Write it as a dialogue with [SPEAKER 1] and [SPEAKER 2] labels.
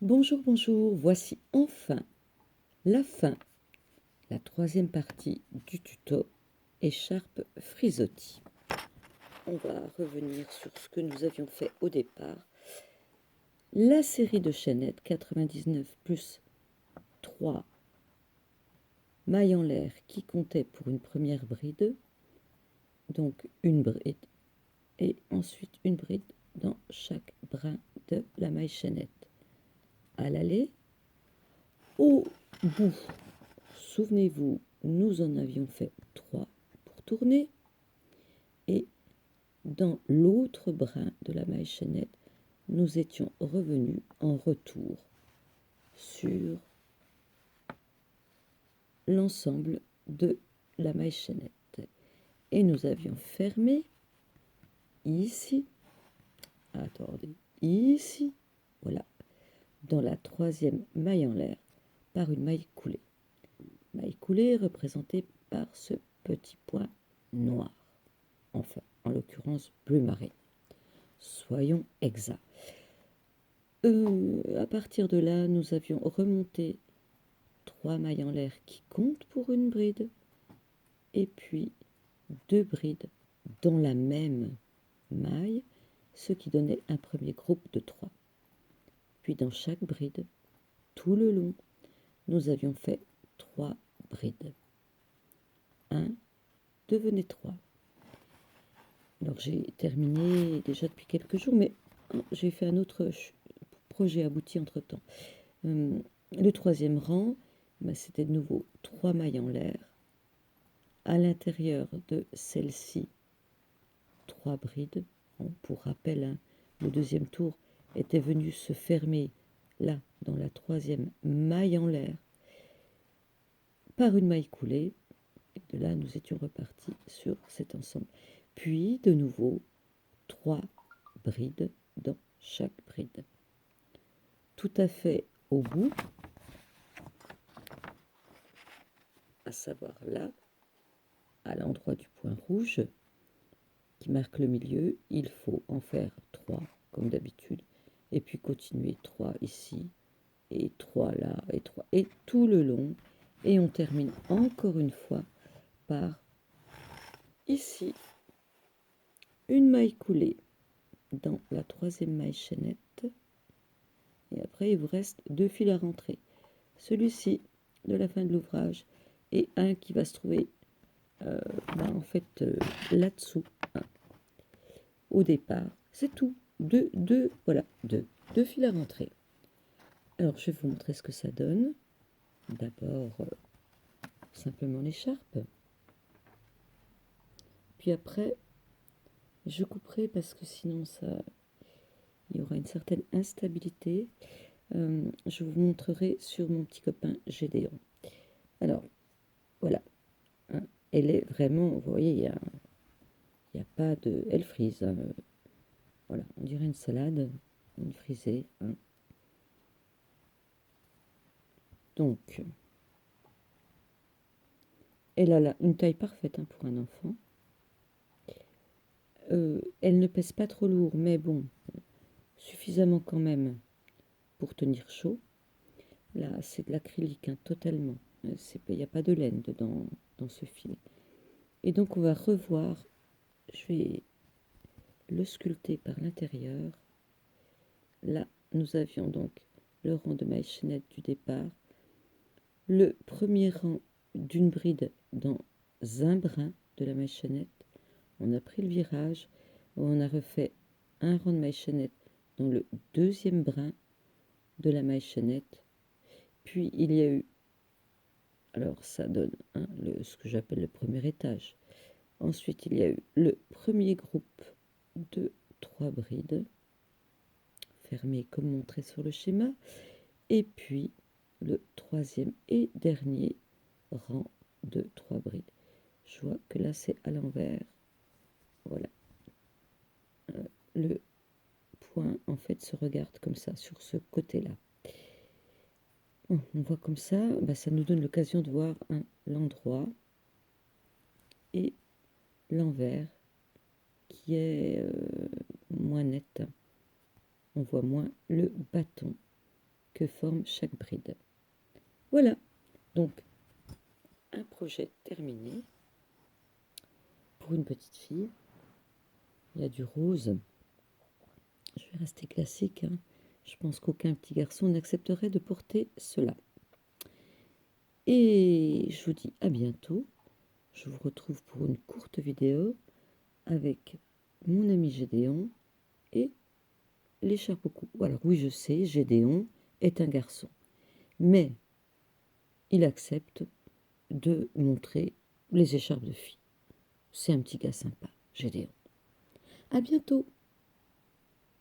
[SPEAKER 1] Bonjour, bonjour, voici enfin la fin, la troisième partie du tuto écharpe frisottis. On va revenir sur ce que nous avions fait au départ. La série de chaînettes 99 plus 3 mailles en l'air qui comptaient pour une première bride, donc une bride, et ensuite une bride dans chaque brin de la maille chaînette. À l'aller, au bout, souvenez-vous, nous en avions fait 3 pour tourner, et dans l'autre brin de la maille chaînette, nous étions revenus en retour sur l'ensemble de la maille chaînette. Et nous avions fermé ici, attendez, ici, voilà, dans la troisième maille en l'air par une maille coulée. Maille coulée représentée par ce petit point noir, enfin, en l'occurrence bleu marine. Soyons exacts. À partir de là, nous avions remonté 3 mailles en l'air qui comptent pour une bride, et puis 2 brides dans la même maille, ce qui donnait un premier groupe de 3. Puis dans chaque bride, tout le long, nous avions fait 3 brides. 1 devenait 3. Alors j'ai terminé déjà depuis quelques jours, mais j'ai fait un autre projet abouti entre-temps. Le troisième rang, c'était de nouveau 3 mailles en l'air. À l'intérieur de celle-ci, 3 brides. Bon, pour rappel, hein, le deuxième tour était venu se fermer là, dans la troisième maille en l'air, par une maille coulée. Et de là, nous étions repartis sur cet ensemble. Puis, de nouveau, 3 brides dans chaque bride. Tout à fait au bout, à savoir là, à l'endroit du point rouge qui marque le milieu, il faut en faire 3 comme d'habitude, et puis continuer 3 ici, et 3 là, et 3, et tout le long, et on termine encore une fois par ici une maille coulée dans la troisième maille chaînette, et après il vous reste 2 fils à rentrer, celui-ci de la fin de l'ouvrage et un qui va se trouver en fait là-dessous, hein, au départ. C'est tout, voilà, deux fils à rentrer. Alors je vais vous montrer ce que ça donne. D'abord simplement l'écharpe, puis après je couperai parce que sinon il y aura une certaine instabilité. Je vous montrerai sur mon petit copain Gédéon. Alors voilà, hein, elle est vraiment, vous voyez, il y a pas de, elle frise, hein, voilà, on dirait une salade, une frisée, hein. Donc elle a là une taille parfaite, hein, pour un enfant. Elle ne pèse pas trop lourd, mais bon, suffisamment quand même pour tenir chaud. Là, c'est de l'acrylique, hein, totalement. Il n'y a pas de laine dedans, dans ce fil. Et donc, on va revoir. Je vais le sculpter par l'intérieur. Là, nous avions donc le rang de maille chaînette du départ, le premier rang d'une bride dans un brin de la maille chaînette. On a pris le virage, on a refait un rang de maille chaînette dans le deuxième brin de la maille chaînette. Puis il y a eu, alors ça donne, hein, ce que j'appelle le premier étage. Ensuite il y a eu le premier groupe de 3 brides, fermées comme montré sur le schéma, et puis le troisième et dernier rang de 3 brides. Je vois que là c'est à l'envers, voilà. Le point en fait se regarde comme ça sur ce côté-là. On voit comme ça, ça nous donne l'occasion de voir l'endroit et l'envers qui est moins net. On voit moins le bâton que forme chaque bride. Voilà, donc un projet terminé pour une petite fille. Il y a du rose. Je vais rester classique, hein. Je pense qu'aucun petit garçon n'accepterait de porter cela. Et je vous dis à bientôt. Je vous retrouve pour une courte vidéo avec mon ami Gédéon et l'écharpe au cou. Alors oui, je sais, Gédéon est un garçon. Mais il accepte de montrer les écharpes de filles. C'est un petit gars sympa, Gédéon. À bientôt.